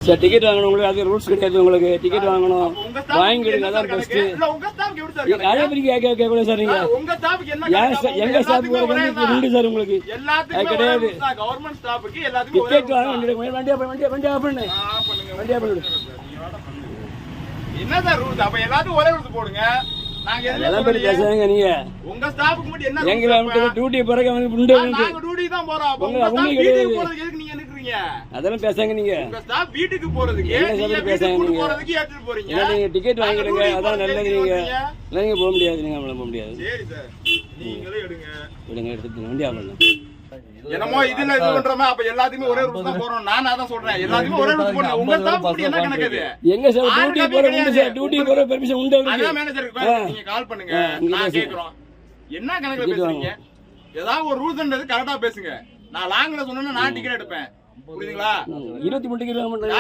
Sir ticket வாங்கணும் உங்களுக்கு, அது ரூல்ஸ் கிடையாது. உங்களுக்கு டிக்கெட் வாங்கணும், வாங்கிடுங்க, அதான் பெஸ்ட். அதே மாதிரி கேட்கக்கூடாது சார். நீங்க எங்க ஸ்டாஃபுக்கு உண்டு சார் உங்களுக்கு கிடையாது. டிக்கெட் வாங்க, வண்டி ஆஃப் பண்ணு, வண்டி ஆஃப் பண்ணு. என்ன சார் ரூல்ஸ்? அப்ப எல்லாத்துக்கும் ஒரே ரூல்ஸ் போடுங்க. எல்லாம் பேர் பேசுறாங்க. நீங்க உங்க ஸ்டாஃப்க்கு மட்டும் என்ன எங்களை டியூட்டி போறக்க உண்டு. நாங்க டியூட்டி தான் போறோம். அப்ப உங்க ஸ்டாஃப் வீட்டுக்கு போறதுக்கு எதுக்கு நீங்க நிக்கிறீங்க? அதெல்லாம் பேசாங்க. நீங்க உங்க ஸ்டாஃப் வீட்டுக்கு போறதுக்கு நீங்க பேசாங்க. வீட்டுக்கு போறதுக்கு ஏத்திட்டு போறீங்க. நீங்க டிக்கெட் வாங்கிடுங்க, அதான் நல்லது. நீங்க போக முடியாது, நீங்க போக முடியாது. சரி சார், நீங்களே எடுங்க, எடுத்துட்டு வண்டி ஆஃப் பண்ணு. என்னமோ இதுல இது பண்றோமே. அப்ப எல்லாத்துக்குமே ஒரே ரூல்ஸ் தான் போறோம். நான் அதான் சொல்றேன், எல்லாத்துக்குமே ஒரே ரூல்ஸ் போடுங்க. உங்க ஸ்டாஃப் என்ன கணக்குது? எங்க சார் டியூட்டி போற உண்டு சார், டியூட்டி போற பெர்மிஷன் உண்டு. அதான் மேனேஜருக்கு நீங்க கால் பண்ணுங்க, நான் கேக்குறோம். என்ன கணக்குல பேசுறீங்க? ஏதாவது ஒரு ரூல்ஸ்ன்றது கரெக்டா பேசுங்க. நான் லாங்ல சொன்னா நான் டிக்கெட் எடுப்பேன், புரியுதுங்களா? 23 டிக்கெட் வாங்க மாட்டேன்.